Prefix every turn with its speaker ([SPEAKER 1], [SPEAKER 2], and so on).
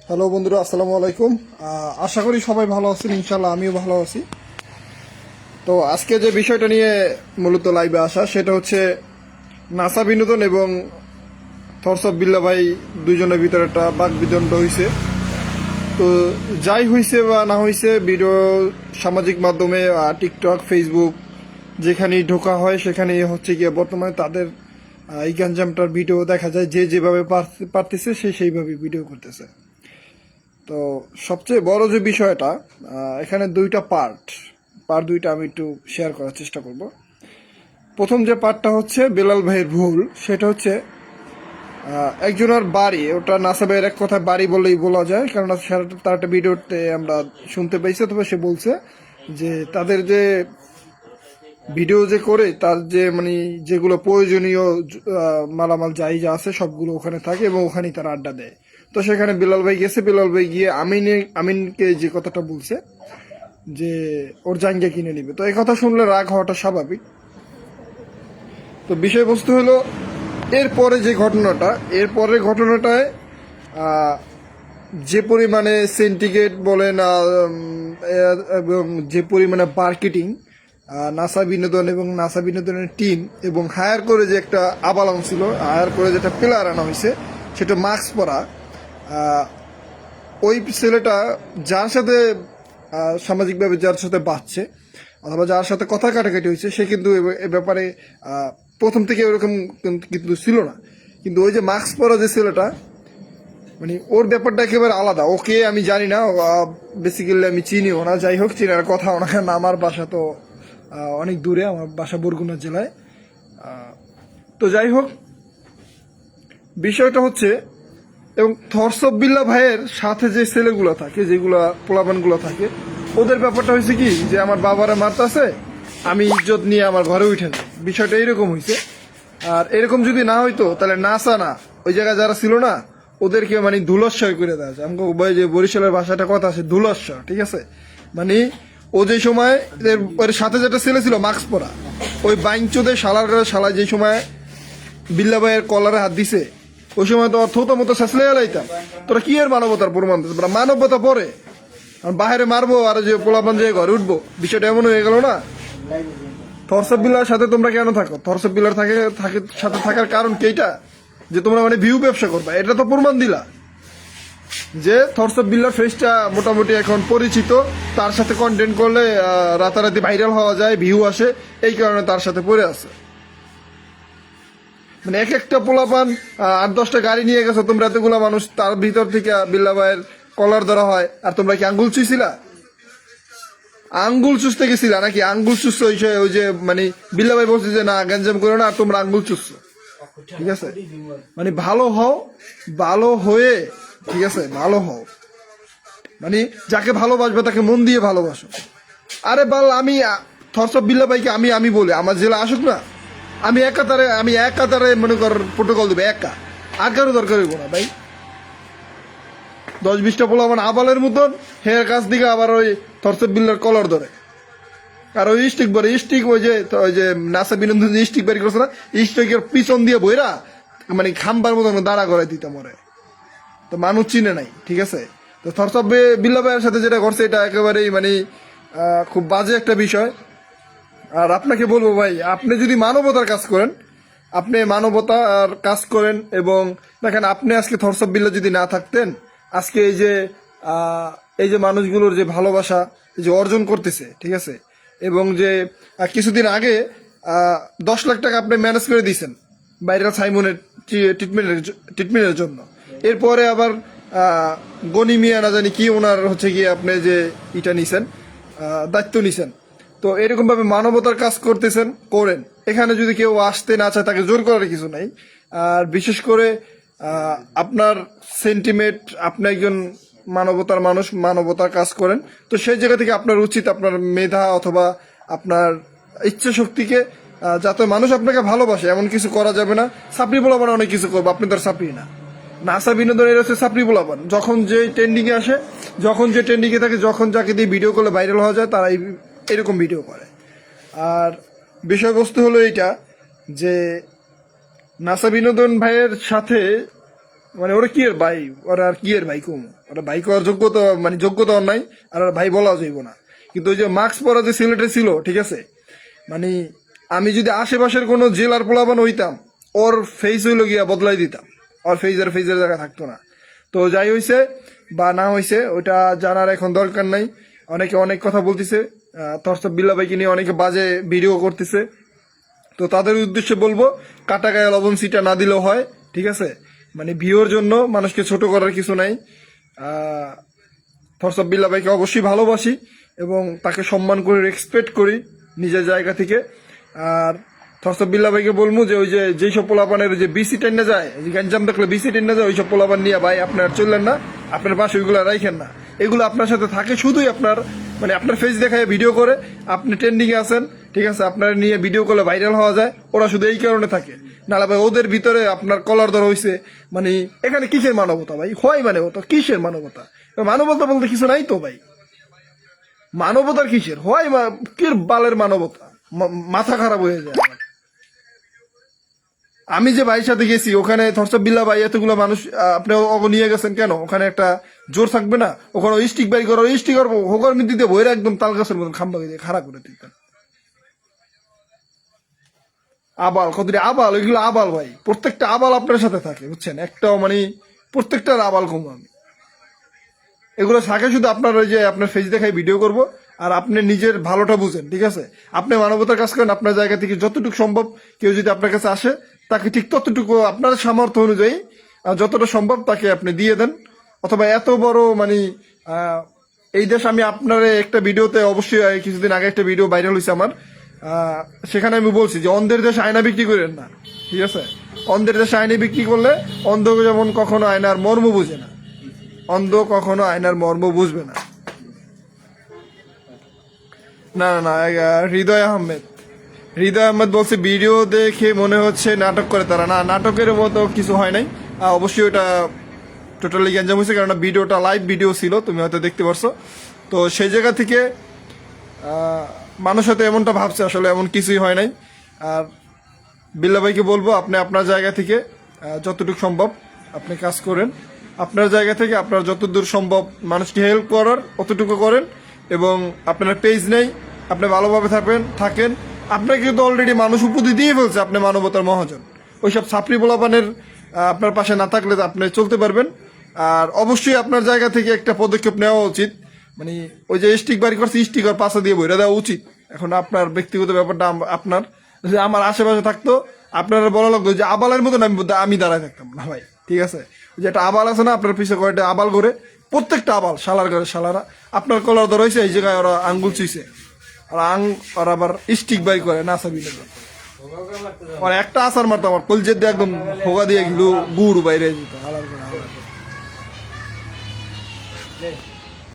[SPEAKER 1] Hello বন্ধুরা, আসসালামু আলাইকুম। আশা করি সবাই ভালো আছেন, ইনশাল্লাহ আমিও ভালো আছি। তো আজকে যে বিষয়টা নিয়ে মূলত লাইভে আসা সেটা হচ্ছে নাসা বিনোদন এবং থরস অফ বিল্লা ভাই দুইজনের ভিতরে একটা বাকবিতণ্ড হয়েছে। তো যাই হয়েছে বা না হয়েছে, ভিডিও সামাজিক মাধ্যমে টিকটক, ফেসবুক যেখানেই ঢোকা হয় সেখানেই হচ্ছে গিয়ে বর্তমানে তাদের এই গ্যাঞ্জামটার ভিডিও দেখা যায়। যে যেভাবে পারতেছে সে সেইভাবে ভিডিও করতেছে। তো সবচেয়ে বড় যে বিষয়টা, এখানে দুইটা পার্ট দুইটা আমি একটু শেয়ার করার চেষ্টা করব। প্রথম যে পার্টটা হচ্ছে বেলাল ভাইয়ের ভুল, সেটা হচ্ছে একজনের বাড়ি, ওটা নাসা ভাইয়ের এক কথায় বাড়ি বললেই বলা যায়, কারণ তার একটা ভিডিওতে আমরা শুনতে পাইছি, তবে সে বলছে যে তাদের যে ভিডিও যে করে তার যে মানে যেগুলো প্রয়োজনীয় মালামাল যাই যা আছে সবগুলো ওখানে থাকে এবং ওখানেই তারা আড্ডা দেয়। তো সেখানে বিলাল ভাই গেছে, বিলাল ভাই গিয়ে আমিনকে যে কথাটা বলছে যে ওর জাঙ্গিয়া কিনে নিবে। তো এই কথা শুনলে রাগ হওয়াটা স্বাভাবিক। তো বিষয়বস্তু হলো এরপরের ঘটনাটায় যে পরিমাণে সিন্ডিকেট বলেন এবং যে পরিমাণে মার্কেটিং নাসা বিনোদন এবং নাসা বিনোদনের টিম এবং হায়ার করে যে একটা আবাল ছিল, হায়ার করে যেটা প্লেয়ার আনা হয়েছে সেটা মাস্ক পরা, ওই ছেলেটা যার সাথে সামাজিকভাবে যার সাথে বাঁচছে অথবা যার সাথে কথা কাটাকাটি হয়েছে, সে কিন্তু এ ব্যাপারে প্রথম থেকে ওরকম কিন্তু ছিল না। কিন্তু ওই যে মাস্ক পরা যে ছেলেটা, মানে ওর ব্যাপারটা একেবারে আলাদা। ওকে আমি জানি না, বেসিক্যালি আমি চিনিও না। যাই হোক, চিনার কথাও না, কারণ আমার বাসা তো অনেক দূরে, আমার বাসা বরগুনা জেলায়। তো যাই হোক, বিষয়টা হচ্ছে, এবং থরস অফ বিল্লা ভাইয়ের সাথে যে ছেলেগুলো থাকে, যেগুলা পোলাপানগুলো থাকে, ওদের ব্যাপারটা হয়েছে কি যে আমার বাবারা মারতাছে, আমি ইজ্জত নিয়ে আমার ঘরে উঠে যাই। বিষয়টা এইরকম হয়েছে। আর এরকম যদি না হইতো তাহলে নাসা না, ওই জায়গায় যারা ছিল না ওদেরকে মানে ধুলস্বর করে দেওয়া যায়। আমাকে যে বরিশালের ভাষাটা কথা আছে, ধুলস্বর, ঠিক আছে? মানে ও যে সময় ওর সাথে যেটা ছেলে ছিল মাস্ক পরা, ওই বাইঞ্চোদের শালায় যে সময় বিল্লা ভাইয়ের কলারে হাত দিছে, ওই সময় তো অর্থ মতো শেষলে এলাইতাম। তোরা কি এর মানবতার প্রমাণ? মানবতা পরে বাহিরে মারবো আর যে পোলাপান যে ঘরে উঠবো, বিষয়টা এমন হয়ে গেল না। থরস অফ বিল্লার সাথে তোমরা কেন থাকো? থরস অফ বিল্লার সাথে থাকার কারণ কি? এইটা যে তোমরা মানে ভিউ ব্যবসা করবা, এটা তো প্রমাণ দিলা যে থরস অফ বিল্লার ফেসটা মোটামুটি এখন পরিচিত, তার সাথে কন্টেন্ট করলে রাতারাতি ভাইরাল হওয়া যায়, ভিউ আসে, এই কারণে তার সাথে পড়ে আছে। মানে এক একটা পোলাপান 8-10টা গাড়ি নিয়ে গেছো তোমরা, এতগুলা মানুষ, তার ভিতর থেকে বিল্লা ভাইয়ের কলার ধরা হয়, আর তোমরা কি আঙ্গুল চুইছিলা? আঙ্গুল চুষতে গেছিলা নাকি? আঙ্গুল চুষছো ওই যে মানে বিল্লা ভাই বলছে যে না গ্যাঞ্জাম করো না, আর তোমরা আঙ্গুল চুষছো, ঠিক আছে? মানে ভালো হও, ভালো হয়ে, ঠিক আছে, ভালো হও। মানে যাকে ভালোবাসবে তাকে মন দিয়ে ভালোবাসো। আরে আমি থরস অফ বিল্লা ভাইকে আমি বলি আমার জেলা আসুক না, আমি এক কাতারে মনে কর প্রোটোকল দেবে, একা, আর কারো দরকার হইব না ভাই। 10-20টা পোলা মানে আবালের মতন হের কাছ দিকে আবার ওই থরস অফ বিল্লার কলার ধরে, আর ওই স্টিক বলে, স্টিক ওই যে নাসা বিনোদন স্টিক বের করছে না, স্টিকের পিছন দিয়ে বইরা মানে খাম্বার মতন দাঁড়া করাই দিতে মরে। তো মানুষ চিনে নাই, ঠিক আছে? তো থরস অফ বিল্লা ভাইয়ের সাথে যেটা করছে এটা একেবারেই মানে খুব বাজে একটা বিষয়। আর আপনাকে বলবো ভাই, আপনি যদি মানবতার কাজ করেন, আপনি মানবতার কাজ করেন, এবং দেখেন আপনি আজকে থরস অফ বিল্লা যদি না থাকতেন, আজকে এই যে মানুষগুলোর যে ভালোবাসা যে অর্জন করতেছে, ঠিক আছে, এবং যে কিছুদিন আগে 10 লাখ টাকা আপনি ম্যানেজ করে দিয়েছেন ভাইরাল সাইমনের ট্রিটমেন্টের জন্য। এরপরে আবার গনি মিয়া না জানি কি ওনার হচ্ছে গিয়ে আপনি যে ইটা নিছেন, দায়িত্ব নিছেন। তো এরকম ভাবে মানবতার কাজ করতেছেন, করেন। এখানে যদি কেউ আসতে না চায় তাকে জোর করার কিছু নাই। আর বিশেষ করে আপনার সেন্টিমেন্ট, আপনি একজন মানবতার মানুষ, মানবতার কাজ করেন, তো সেই জায়গা থেকে আপনার উচিত আপনার মেধা অথবা আপনার ইচ্ছা শক্তিকে, যাতে মানুষ আপনাকে ভালোবাসে এমন কিছু করা যাবে না। সাপড়ি বলাবান অনেক কিছু করবো, আপনি তার সাপড়ি না। নাসা বিনোদনের হচ্ছে সাপড়ি বলাবান, যখন যে ট্রেন্ডিং এ আসে, যখন যে ট্রেন্ডিং এ থাকে, যখন যাকে দিয়ে ভিডিও করলে ভাইরাল হওয়া যায়, তারা এরকম ভিডিও করে। আর বিষয়বস্তু হলো এইটা যে নাসা বিনোদন ভাইয়ের সাথে মানে ওরা কি এর ভাই, ওরা আর কি এর ভাই কম, ওরা ভাই করার যোগ্যতা মানে যোগ্যতা ওর নাই, আর ওর ভাই বলা যাইব না। কিন্তু ওই যে মাস্ক পরা যে ছেলেটা ছিল, ঠিক আছে, মানে আমি যদি আশেপাশের কোনো জেলার পোলাপান হইতাম, ওর ফেস হইল গিয়া বদলাই দিতাম, ওর ফেজের জায়গা থাকতো না। তো যাই হইছে বা না হইছে ওটা জানার এখন দরকার নাই। অনেকে অনেক কথা বলতেছে, থরসব বিল্লা ভাইকে নিয়ে অনেকে বাজে ভিডিও করতেছে। তো তাদের উদ্দেশ্যে বলবো, কাটা গায়ে লবণ সিটা না দিলেও হয়, ঠিক আছে। মানে ভিউর জন্য মানুষকে ছোট করার কিছু নাই। থরসব বিল্লা ভাইকে অবশ্যই ভালোবাসি এবং তাকে সম্মান করি, রেসপেক্ট করি নিজের জায়গা থেকে। আর থরসব বিল্লা ভাইকে বলবো যে ওই যে যেসব পোলাপানের যে বিসি টেনে যায়, যে গ্যাঞ্জাম দেখলে বিসি টেনে যায়, ওইসব পোলাপান নিয়ে ভাই আপনার চললেন না, আপনার পাশে ওইগুলো রাখেন না। এগুলো আপনার সাথে থাকে শুধুই আপনার মানে আপনার ফেস দেখায় ভিডিও করে, আপনি ট্রেন্ডিং এ আছেন, ঠিক আছে, আপনার নিয়ে ভিডিও করলে ভাইরাল হওয়া যায়, ওরা শুধু এই কারণে থাকে। নাহলে ভাই ওদের ভিতরে আপনার কলার ধরা হয়েছে, মানে এখানে কিসের মানবতা ভাই, হয় মানে ও তো কিসের মানবতা, মানবতা বলতে কিছু নাই তো ভাই, মানবতার কিসের হয়, কি বালের মানবতা, মাথা খারাপ হয়ে যায় আমার। আমি যে ভাইয়ের সাথে গেছি ওখানে থরসব বিল্লা ভাই এতগুলো মানুষ আপনি নিয়ে গেছেন কেন, ওখানে একটা জোর থাকবে না, ওখানে স্টিক বাই করো, স্টিক করবো হোকার মিদি দিয়ে বইরা একদম তাল গাছের মতন খাম্বা দিয়ে খাড়া করে দিতেন। আবাল কতটি আবাল, ওইগুলো আবাল ভাই, প্রত্যেকটা আবাল আপনার সাথে থাকে বুঝছেন, একটাও মানে প্রত্যেকটার আবাল কম আমি। এগুলো থাকে শুধু আপনার ওই যে আপনার ফেস দেখায় ভিডিও করব, আর আপনি নিজের ভালোটা বুঝেন, ঠিক আছে। আপনি মানবতার কাজ করেন, আপনার জায়গা থেকে যতটুকু সম্ভব কেউ যদি আপনার কাছে আসে তাকে ঠিক ততটুকু আপনার সামর্থ্য অনুযায়ী যতটা সম্ভব তাকে আপনি দিয়ে দেন। অথবা এত বড় মানে এই দেশ, আমি আপনার একটা ভিডিওতে অবশ্যই কিছুদিন আগে একটা ভিডিও ভাইরাল হয়েছে আমার, সেখানে আমি বলছি যে অন্ধের দেশে আয়না বিক্রি করেন না, ঠিক আছে। অন্ধের দেশে আয়না বিক্রি করলে অন্ধ যেমন কখনো আয়নার মর্ম বুঝে না, অন্ধ কখনো আয়নার মর্ম বুঝবে না। না না না, হৃদয় আহমেদ, হৃদয় আহমেদ বলছে ভিডিও দেখে মনে হচ্ছে নাটক করে তারা, না নাটকের মতো কিছু হয় নাই। অবশ্যই ওটা টোটালি গ্যাঞ্জাম হয়েছে, কারণ ভিডিওটা লাইভ ভিডিও ছিল, তুমি হয়তো দেখতে পারছো। তো সেই জায়গা থেকে মানুষ হয়তো এমনটা ভাবছে, আসলে এমন কিছুই হয় নাই। আর বিল্লা ভাইকে বলবো, আপনি আপনার জায়গা থেকে যতটুকু সম্ভব আপনি কাজ করেন, আপনার জায়গা থেকে আপনার যতদূর সম্ভব মানুষকে হেল্প করার অতটুকু করেন। এবং আপনার পেজ নেই, আপনি ভালোভাবে থাকেন। আপনাকে কিন্তু অলরেডি মানুষ উপদি দিয়ে ফেলছে, আপনি মানবতার মহাজন। ওইসব ছাপড়ি পোলাপানের আপনার পাশে না থাকলে আপনি চলতে পারবেন। আর অবশ্যই আপনার জায়গা থেকে একটা পদক্ষেপ নেওয়া উচিত, মানে ওই যে স্টিক বাড়ি করছে, স্টিকার পাশা দিয়ে বইরা দেওয়া উচিত। এখন আপনার ব্যক্তিগত ব্যাপারটা আপনার, যে আমার আশেপাশে থাকতো আপনারা বলা লাগতো যে আবালের মতন আমি দাঁড়ায় থাকতাম না ভাই, ঠিক আছে। যে একটা আবাল আছে না আপনার পিছিয়ে কয়েকটা আবাল করে, প্রত্যেকটা আবাল শালার ঘরে শালারা আপনার কলার ধরা হয়েছে, এই জায়গায় ওরা আঙ্গুল চুইছে, আর আবার স্টিক বাই করে নাসা বিলে আর একটা আসার মারতো আমার কলজের দিয়ে একদম হোগা দিয়ে গুড় বাইরে যেত হালার করে।